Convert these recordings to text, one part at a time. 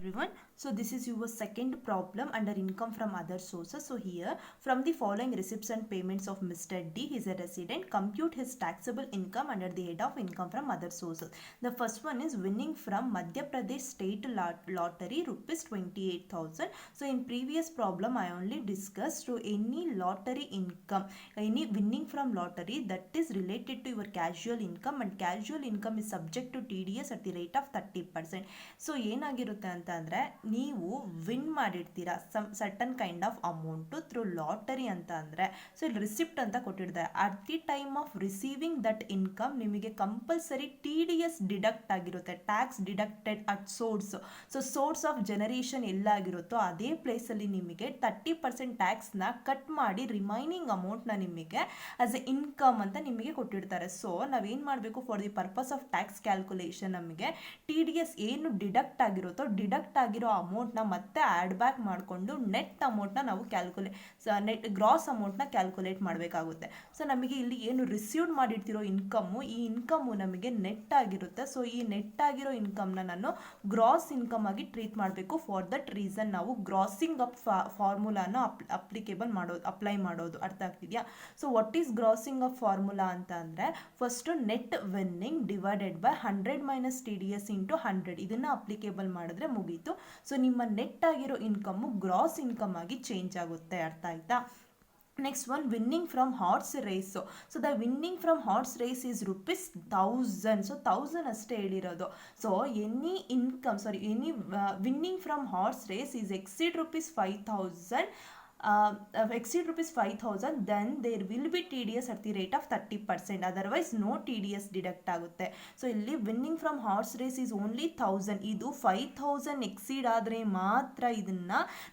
everyone. So this is your second problem under income from other sources. So here, from the following receipts and payments of Mr. D, he is a resident, compute his taxable income under the head of income from other sources. The first one is winning from Madhya Pradesh state lottery rupees 28,000. So in previous problem I only discussed to any lottery income, any winning from lottery that is related to your casual income, and casual income is subject to TDS at the rate of 30%. So ಏನಾಗಿರುತ್ತೆ ಅಂತ ಅಂದರೆ, ನೀವು win ಮಾಡಿರ್ತೀರಾ certain kind of amount through lottery ಅಂತ ಅಂದರೆ, so ಇಲ್ಲಿ receipt ಅಂತ ಕೊಟ್ಟಿರ್ತಾರೆ. At the time of receiving that income ನಿಮಗೆ ಕಂಪಲ್ಸರಿ TDS ಡಿಡಕ್ಟ್ ಆಗಿರುತ್ತೆ, tax deducted at source. So source of generation ಎಲ್ಲಾಗಿರುತ್ತೋ ಅದೇ ಪ್ಲೇಸಲ್ಲಿ ನಿಮಗೆ 30% ಟ್ಯಾಕ್ಸ್ನ ಕಟ್ ಮಾಡಿ ರಿಮೈನಿಂಗ್ ಅಮೌಂಟ್ನ ನಿಮಗೆ ಆಸ್ ಎ ಇನ್ಕಮ್ ಅಂತ ನಿಮಗೆ ಕೊಟ್ಟಿರ್ತಾರೆ. ಸೊ ನಾವೇನು ಮಾಡಬೇಕು, for the purpose of tax calculation ನಮಗೆ TDS ಏನು ಡಿಡಕ್ಟ್ ಆಗಿರುತ್ತೋ ಡಿಡಕ್ಟ್ ಆಗಿರೋ ಅಮೌಂಟ್ನ ಮತ್ತೆ ಆ್ಯಡ್ ಬ್ಯಾಕ್ ಮಾಡಿಕೊಂಡು ನೆಟ್ ಅಮೌಂಟ್ನ ನಾವು ಗ್ರಾಸ್ ಅಮೌಂಟ್ನ ಕ್ಯಾಲ್ಕುಲೇಟ್ ಮಾಡಬೇಕಾಗುತ್ತೆ. ಸೊ ನಮಗೆ ಇಲ್ಲಿ ಏನು ರಿಸೀವ್ಡ್ ಮಾಡಿರ್ತಿರೋ ಇನ್ಕಮ್ಮು, ಈ ಇನ್ಕಮ್ಮು ನಮಗೆ ನೆಟ್ ಆಗಿರುತ್ತೆ. ಸೊ ಈ ನೆಟ್ ಆಗಿರೋ ಇನ್ಕಮ್ನ ನಾನು ಗ್ರಾಸ್ ಇನ್ಕಮ್ ಆಗಿ ಟ್ರೀಟ್ ಮಾಡಬೇಕು. ಫಾರ್ ದಟ್ ರೀಸನ್ ನಾವು ಗ್ರಾಸಿಂಗ್ ಅಪ್ ಫಾರ್ಮುಲಾನ ಅಪ್ಲೈ ಮಾಡೋದು. ಅರ್ಥ ಆಗ್ತಿದೆಯಾ? So what is grossing up formula ಅಂತ ಅಂದರೆ, first net winning divided by 100 minus TDS into 100 ಇದನ್ನು ಅಪ್ಲಿಕೇಬಲ್ ಮಾಡಿದ್ರೆ ಮುಗೀತು. ಸೊ ನಿಮ್ಮ ನೆಟ್ ಆಗಿರೋ ಇನ್ಕಮ್ಮು ಗ್ರಾಸ್ ಇನ್ಕಮ್ ಆಗಿ ಚೇಂಜ್ ಆಗುತ್ತೆ. ಅರ್ಥ ಆಯ್ತಾ? Next one, winning from horse race. So the winning from horse race is rupees 1000. So 1000 ಅಷ್ಟೇ ಹೇಳಿರೋದು. So any winning from horse race is exceed rupees 5,000. Exceed rupees 5,000, then there will be TDS at the rate of 30%. Otherwise no TDS deduct ಆಗುತ್ತೆ. So ಇಲ್ಲಿ winning from horse race is only 1000. ಇದು 5,000 exceed ಆದರೆ ಮಾತ್ರ ಇದನ್ನ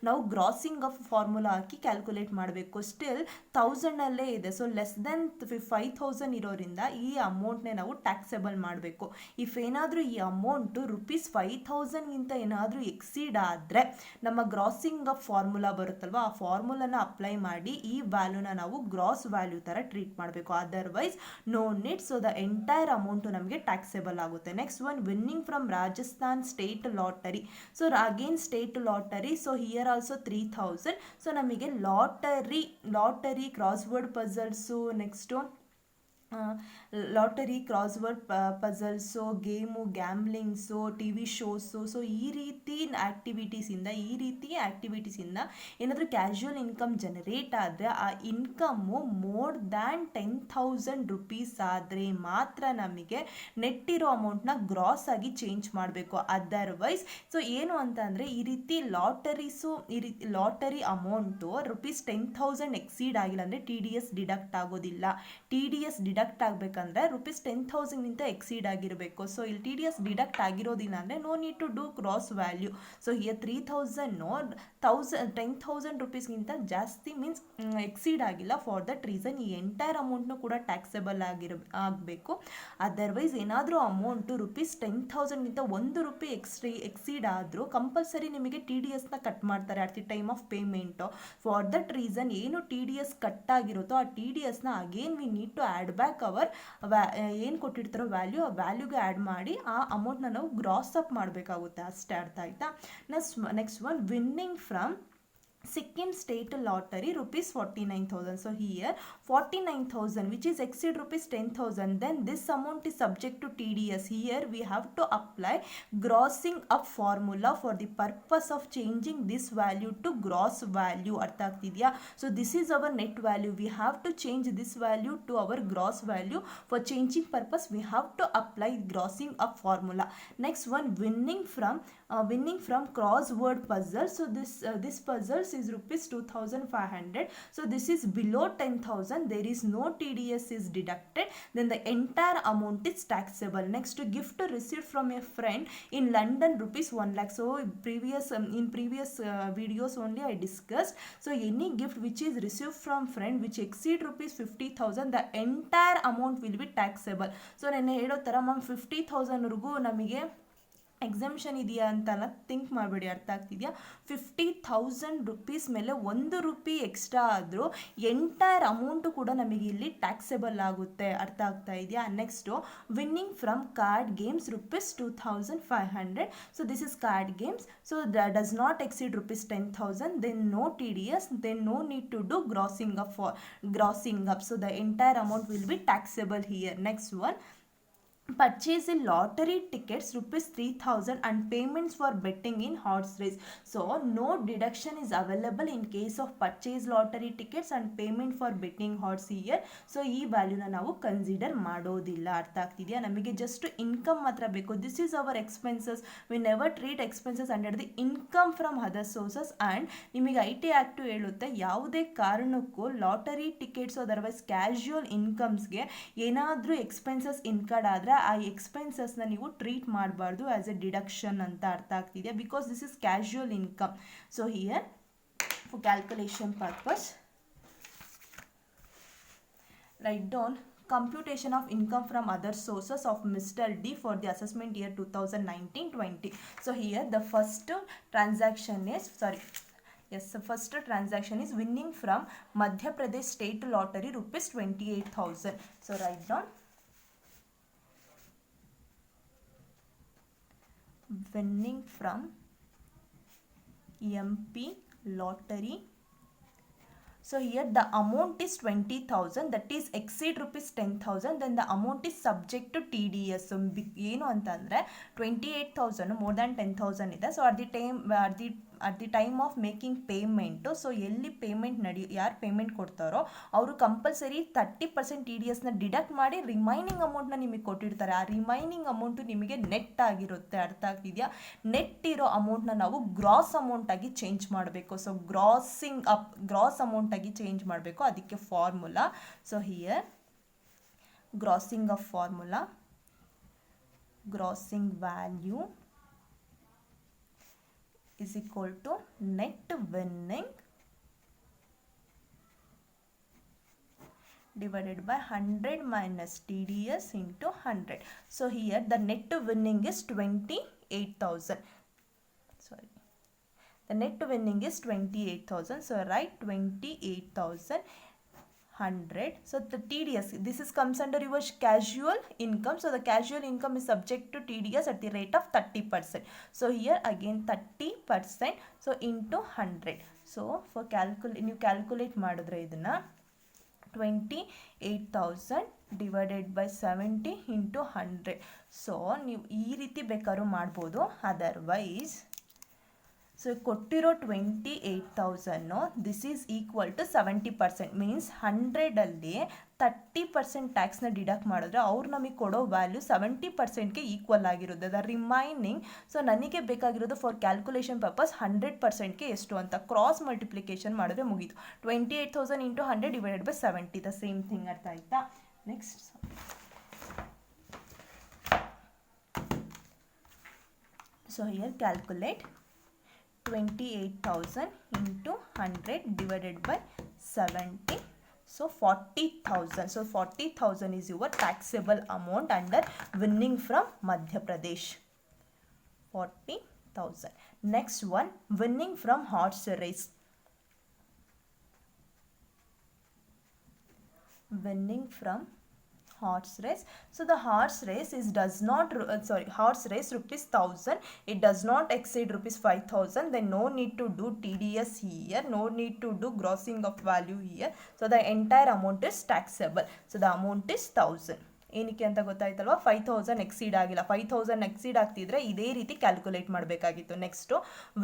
ನಾವು grossing off formula ಹಾಕಿ calculate ಮಾಡಬೇಕು. Still 1000ಅಲ್ಲೇ ಇದೆ. ಸೊ ಲೆಸ್ ದೆನ್ 5,000 ಇರೋರಿಂದ ಈ ಅಮೌಂಟ್ನೇ ನಾವು ಟ್ಯಾಕ್ಸೇಬಲ್ ಮಾಡಬೇಕು. ಇಫ್ ಏನಾದರೂ ಈ ಅಮೌಂಟು rupees 5,000ಗಿಂತ ಏನಾದರೂ ಎಕ್ಸೀಡ್ ಆದರೆ ನಮ್ಮ ಗ್ರಾಸಿಂಗ್ ಆಫ್ ಫಾರ್ಮುಲಾ ಬರುತ್ತಲ್ವ, ಆ ಫಾರ್ಮುಲಾನ ಅಪ್ಲೈ ಮಾಡಿ ಈ ವ್ಯಾಲ್ಯೂನ ನಾವು ಗ್ರಾಸ್ ವ್ಯಾಲ್ಯೂ ಥರ ಟ್ರೀಟ್ ಮಾಡಬೇಕು. Otherwise no need. So the entire amount ನಮಗೆ ಟ್ಯಾಕ್ಸೇಬಲ್ ಆಗುತ್ತೆ. Next one, winning from Rajasthan state lottery. So again state lottery. So here also 3,000. So ನಮಗೆ lottery crossword puzzles, next lottery crossword puzzles, game, gamblings, TV shows. So ಈ ರೀತಿ ಆ್ಯಕ್ಟಿವಿಟೀಸಿಂದ ಏನಾದರೂ casual income generate ಆದರೆ ಆ income more than 10,000 rupees ಆದರೆ ಮಾತ್ರ ನಮಗೆ net ಇರೋ ಅಮೌಂಟ್ನ ಗ್ರಾಸ್ ಆಗಿ ಚೇಂಜ್ ಮಾಡಬೇಕು. ಅದರ್ವೈಸ್ ಸೊ ಏನು ಅಂತ ಅಂದರೆ, ಈ ರೀತಿ ಲಾಟರಿ ಅಮೌಂಟು rupees 10,000 ಎಕ್ಸೀಡ್ ಆಗಿಲ್ಲ ಅಂದರೆ TDS ಡಿಡಕ್ಟ್ ಆಗೋದಿಲ್ಲ. TDS ಡಿಡಕ್ಟ್ ಆಗಬೇಕಂದ್ರೆ rupees 10,000ಗಿಂತ ಎಕ್ಸೀಡ್ ಆಗಿರಬೇಕು. ಸೊ ಇಲ್ಲಿ TDS ಡಿಡಕ್ಟ್ ಆಗಿರೋದಿಲ್ಲ ಅಂದರೆ no need to do cross value. So here 10,000 rupeesಗಿಂತ ಜಾಸ್ತಿ ಮೀನ್ಸ್ ಎಕ್ಸೀಡ್ ಆಗಿಲ್ಲ. ಫಾರ್ ದಟ್ ರೀಸನ್ ಈ ಎಂಟೈರ್ ಅಮೌಂಟ್ನು ಕೂಡ ಟ್ಯಾಕ್ಸೇಬಲ್ ಆಗಬೇಕು. ಅದರ್ವೈಸ್ ಏನಾದರೂ ಅಮೌಂಟು rupees 10,000ಗಿಂತ ₹1 ಎಕ್ಸೀಡ್ ಆದರೂ ಕಂಪಲ್ಸರಿ ನಿಮಗೆ TDSನ ಕಟ್ ಮಾಡ್ತಾರೆ at the time of payment. For that reason ಏನು TDS ಕಟ್ ಆಗಿರುತ್ತೋ ಆ TDSನ again we need to add back ಅವರ್ ಏನು ಕೊಟ್ಟಿರ್ತಾರೋ ವ್ಯಾಲ್ಯೂ, ಆ ವ್ಯಾಲ್ಯೂಗೆ ಆ್ಯಡ್ ಮಾಡಿ ಆ ಅಮೌಂಟ್ನ ನಾವು ಗ್ರಾಸ್ ಅಪ್ ಮಾಡಬೇಕಾಗುತ್ತೆ. ಅಷ್ಟೇ. ಅರ್ಥ ಆಯ್ತಾ? Next one, winning from Sikkim state lottery rupees 49,000. So here 49,000 which is exceed rupees 10,000, then this amount is subject to TDS. Here we have to apply grossing up formula for the purpose of changing this value to gross value. ಅರ್ಥ ಆಗ್ತಿದೆಯಾ? So this is our net value. We have to change this value to our gross value. For changing purpose we have to apply grossing up formula. Next one, winning from crossword puzzle. So this puzzles is rupees 2,500. So this is below 10,000. There is no TDS is deducted. Then the entire amount is taxable. Next, gift received from a friend in London rupees 1 lakh. So in previous videos only I discussed. So any gift which is received from friend which exceed rupees 50,000, the entire amount will be taxable. So ನಾನು ಹೇಳೋ ಥರ ma'am 50,000ವರೆಗೂ ನಮಗೆ exemption ಇದೆಯಾ ಅಂತೆಲ್ಲ think ಮಾಡಬೇಡಿ, ಅರ್ಥ ಆಗ್ತಿದೆಯಾ. 50,000 rupees ಮೇಲೆ 1 rupee extra ಆದರೂ ಎಂಟೈರ್ ಅಮೌಂಟು ಕೂಡ ನಮಗೆ ಇಲ್ಲಿ ಟ್ಯಾಕ್ಸೇಬಲ್ ಆಗುತ್ತೆ, ಅರ್ಥ ಆಗ್ತಾ ಇದೆಯಾ. Next winning from card games ₹2,500. So this is card games, so does not exceed ₹10,000, then no TDS, then no need to do grossing up, so the entire amount will be taxable here. Next one, purchase in lottery tickets ₹3,000 and payments for betting in horse race. So no deduction is available in case of purchase lottery tickets and payment for betting horse here. So ಈ ವ್ಯಾಲ್ಯೂನ ನಾವು consider ಮಾಡೋದಿಲ್ಲ, ಅರ್ಥ ಆಗ್ತಿದೆಯಾ. ನಮಗೆ just income ಮಾತ್ರ ಬೇಕು. This is our expenses, we never treat expenses under the income from other sources. And ನಿಮಗೆ IT act ಹೇಳುತ್ತೆ ಯಾವುದೇ ಕಾರಣಕ್ಕೂ ಲಾಟರಿ ಟಿಕೆಟ್ಸ್ ಅದರ್ವೈಸ್ ಕ್ಯಾಶುಯಲ್ ಇನ್ಕಮ್ಸ್ಗೆ ಏನಾದರೂ ಎಕ್ಸ್ಪೆನ್ಸಸ್ ಇನ್ಕರ್ಡ್ ಆದರೆ ಆ ಎಕ್ಸ್ಪೆನ್ಸಸ್ನ ನೀವು ಟ್ರೀಟ್ ಮಾಡಬಾರ್ದು ಆ್ಯಸ್ ಎ ಡಿಡಕ್ಷನ್ ಅಂತ, ಅರ್ಥ ಆಗ್ತಿದೆಯಾ. Because this is casual income. So here for calculation purpose write down computation of income from other sources of Mr. D for the assessment year 2019-20. So here the first transaction is, the first transaction is winning from Madhya Pradesh State Lottery ₹28,000. So write down winning from MP Lottery. So here the amount is 20,000, that is exceed ₹10,000, then the amount is subject to TDS. So ಏನು ಅಂತಂದರೆ 28,000 more than 10,000 ಇದೆ. So at the time of making payment, so ಎಲ್ಲಿ payment ಯಾರು payment ಕೊಡ್ತಾರೋ ಅವರು compulsory 30% TDSನ deduct ಮಾಡಿ remaining ಅಮೌಂಟ್ನ ನಿಮಗೆ ಕೊಟ್ಟಿರ್ತಾರೆ. ಆ ರಿಮೈನಿಂಗ್ ಅಮೌಂಟು ನಿಮಗೆ ನೆಟ್ ಆಗಿರುತ್ತೆ, ಅರ್ಥ ಆಗ್ತಿದೆಯಾ. ನೆಟ್ ಇರೋ ಅಮೌಂಟ್ನ ನಾವು ಗ್ರಾಸ್ ಅಮೌಂಟಾಗಿ ಚೇಂಜ್ ಮಾಡಬೇಕು. ಸೊ ಗ್ರಾಸ್ ಅಮೌಂಟಾಗಿ ಚೇಂಜ್ ಮಾಡಬೇಕು, ಅದಕ್ಕೆ formula. So here grossing off formula, grossing value is equal to net winning divided by 100 minus TDS into 100. So here the net winning is 28,000. Sorry, the net winning is 28,000. So write 28,000 100. So the TDS, this is comes under your casual income. So the casual income is subject to TDS at the rate of 30%. So here again 30%. So into 100. So for you calculate ಮಾಡಿದ್ರೆ ಇದನ್ನ 28,000 divided by 70 into 100. So ನೀವು ಈ ರೀತಿ ಬೇಕಾದ್ರೂ ಮಾಡ್ಬೋದು. Otherwise so ಕೊಟ್ಟಿರೋ 28,000 this is equal to 70%, means 100ಅಲ್ಲಿ 30% ಟ್ಯಾಕ್ಸ್ನ ಡಿಡಕ್ಟ್ ಮಾಡಿದ್ರೆ ಅವ್ರು ನಮಗೆ ಕೊಡೋ ವ್ಯಾಲ್ಯೂ 70%ಗೆ ಈಕ್ವಲ್ ಆಗಿರುತ್ತೆ. ದ ರಿಮೈನಿಂಗ್, ಸೊ ನನಗೆ ಬೇಕಾಗಿರೋದು ಫಾರ್ ಕ್ಯಾಲ್ಕುಲೇಷನ್ ಪರ್ಪಸ್ 100%ಗೆ ಎಷ್ಟು ಅಂತ ಕ್ರಾಸ್ ಮಲ್ಟಿಪ್ಲಿಕೇಶನ್ ಮಾಡಿದ್ರೆ ಮುಗೀತು. 28,000 into 100 divided by 70, the same thing, ಅರ್ಥ ಆಯ್ತಾ. Next so here calculate 28,000 into 100 divided by 70. So 40,000. So 40,000 is your taxable amount under winning from Madhya Pradesh. 40,000. Next one, winning from horse race. Winning from horse race. So the horse race is horse race ₹1,000. It does not exceed ₹5,000. Then no need to do TDS here. No need to do grossing of value here. So the entire amount is taxable. So the amount is 1,000. ಏನಕ್ಕೆ ಅಂತ ಗೊತ್ತಾಯ್ತಲ್ವಾ, 5,000 exceed ಆಗಿಲ್ಲ. 5,000 exceed ಆಗ್ತಿದ್ರೆ ಇದೇ ರೀತಿ calculate ಮಾಡಬೇಕಾಗಿತ್ತು. Next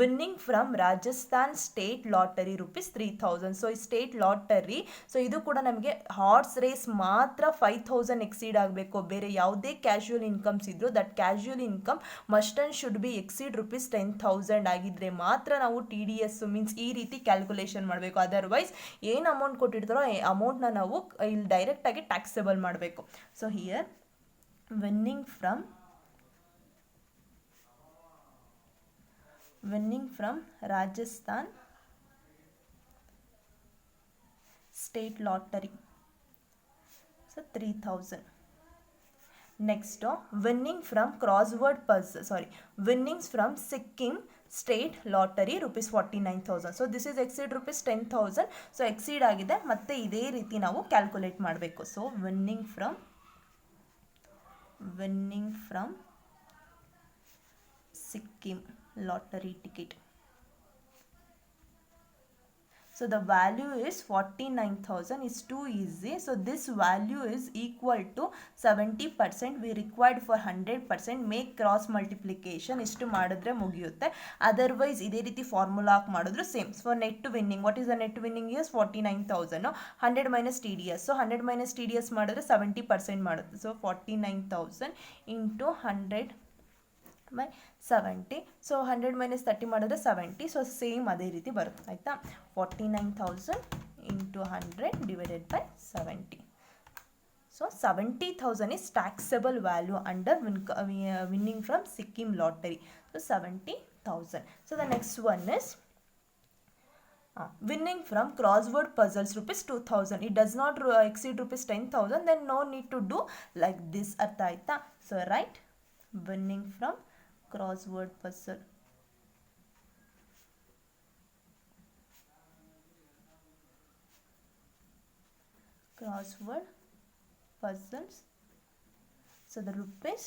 winning from Rajasthan state lottery ₹3,000. So ಈ state lottery, so ಇದು ಕೂಡ ನಮಗೆ ಹಾರ್ಸ್ ರೇಸ್ ಮಾತ್ರ 5,000 ಎಕ್ಸೀಡ್ ಆಗಬೇಕು. ಬೇರೆ ಯಾವುದೇ ಕ್ಯಾಶುಯಲ್ ಇನ್ಕಮ್ಸ್ ಇದ್ರು that casual income must and should be exceed ₹10,000 ಆಗಿದ್ರೆ ಮಾತ್ರ ನಾವು TDS ಮೀನ್ಸ್ ಈ ರೀತಿ ಕ್ಯಾಲ್ಕುಲೇಷನ್ ಮಾಡಬೇಕು. ಅದರ್ವೈಸ್ ಏನು ಅಮೌಂಟ್ ಕೊಟ್ಟಿರ್ತಾರೋ ಅಮೌಂಟ್ನ ನಾವು ಇಲ್ಲಿ ಡೈರೆಕ್ಟಾಗಿ ಟ್ಯಾಕ್ಸೇಬಲ್ ಮಾಡಬೇಕು. So here winning from Rajasthan state lottery, so 3,000. Next, winning from crossword puzzle, winnings from Sikkim state lottery rupees 49,000. So this is exceed rupees 10,000. So exceed ಆಗಿದೆ ಮತ್ತೆ ಇದೇ ರೀತಿ ನಾವು ಕ್ಯಾಲ್ಕುಲೇಟ್ ಮಾಡಬೇಕು. So winning from Sikkim lottery ticket. So the value is 49,000 is too easy. So this value is equal to 70%. We required for 100%. Make cross multiplication ಇಷ್ಟು ಮಾಡಿದ್ರೆ ಮುಗಿಯುತ್ತೆ. Otherwise ಇದೇ ರೀತಿ ಫಾರ್ಮುಲಾ ಹಾಕಿ ಮಾಡಿದ್ರು same. So net winning, what is the net winning is 49,000. 100 minus TDS. So 100 minus TDS ಮಾಡಿದ್ರೆ 70% ಮಾಡುತ್ತೆ. So 49,000 into 100 by 70. So 100 minus 30 ಮಾಡಿದ್ರೆ 70. So same ಅದೇ ರೀತಿ ಬರುತ್ತೆ ಆಯಿತಾ. 49,000 into 100 divided by 70. So 70,000 is taxable value under winning from Sikkim lottery. So 70,000. So the next one is winning from crossword puzzles rupees 2,000. It does not exceed rupees 10,000. Then no need to do like this. ಅರ್ಥ ಆಯ್ತಾ. So right, winning from crossword puzzle. Crossword puzzles. So the rupees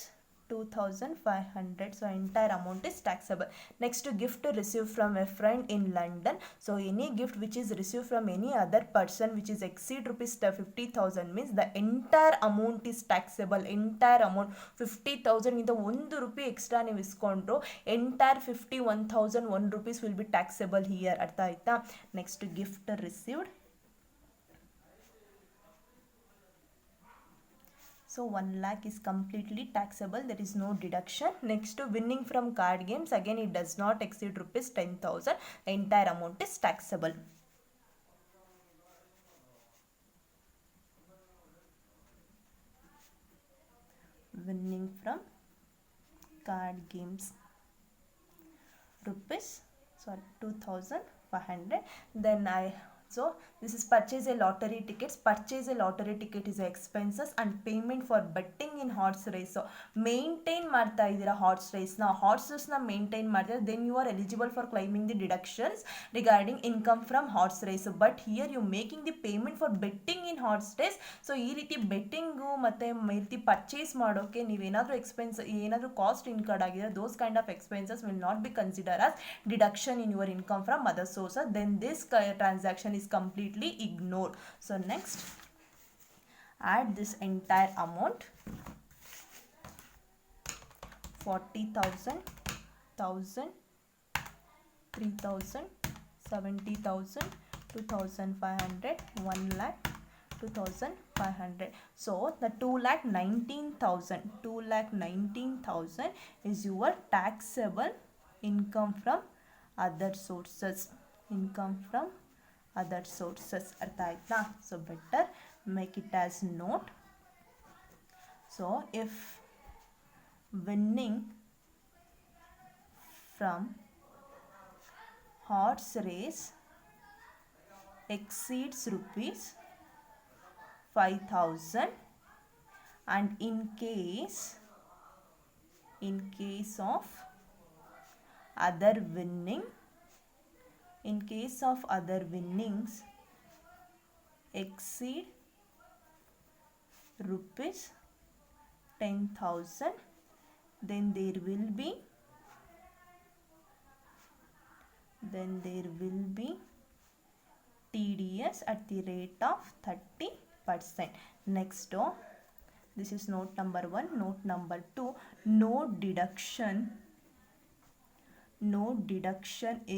2,500. So entire amount is taxable. Next, gift received from a friend in London. So any gift which is received from any other person which is exceed rupees 50,000 means the entire amount is taxable. Entire amount 50,000 ಇಂದ 1 ರೂಪಾಯಿ extra ನೀವು ಇಸ್ಕೊಂಡ್ರು entire 51,001 rupees will be taxable here. ಅರ್ಥ ಆಯ್ತಾ. Next gift received. So 1 lakh is completely taxable. There is no deduction. Next, to winning from card games. Again, it does not exceed rupees 10,000. The entire amount is taxable. Winning from card games. Rupees 2,500. Then so this is purchase a lottery tickets. Purchase a lottery ticket is expenses and payment for betting in horse race. So maintain ಮಾಡ್ತಾ ಇದ್ದೀರಾ horse race ನ, horses ನ maintain ಮಾಡಿದ್ರೆ then you are eligible for claiming the deductions regarding income from horse race. But here you making the payment for betting in horse race. So ಈ ರೀತಿ betting ಮತ್ತೆ ಈ ರೀತಿ ಪರ್ಚೇಸ್ ಮಾಡೋಕೆ ನೀವೇನಾದರೂ ಎಕ್ಸ್ಪೆನ್ಸ್ ಏನಾದರೂ ಕಾಸ್ಟ್ ಇನ್ಕರ್ಡ್ ಆಗಿದ್ರೆ those kind of expenses will not be considered as deduction in your income from other sources. Then this transaction is completely ignored. So next, add this entire amount 40,000, 1,000, 3,000, 70,000, 2,500, 1 lakh, 2,500. So the 2,19,000 is your taxable income from other sources. Income from other sources. ಅರ್ಥ ಆಯ್ತಾ. So better make it as note. So if winning from horse race exceeds rupees 5,000 and in case of other winnings exceed rupees 10,000, then there will be TDS at the rate of 30%. Next, this is note number 1. Note number 2, no deduction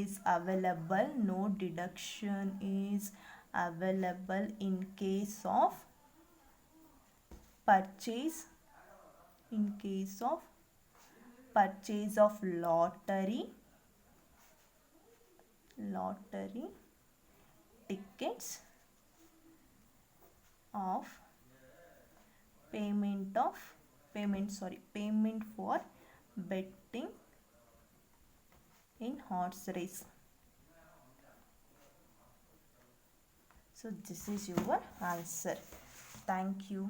is available. No deduction is available in case of purchase of lottery tickets of payment for betting in horse race. So this is your answer. Thank you.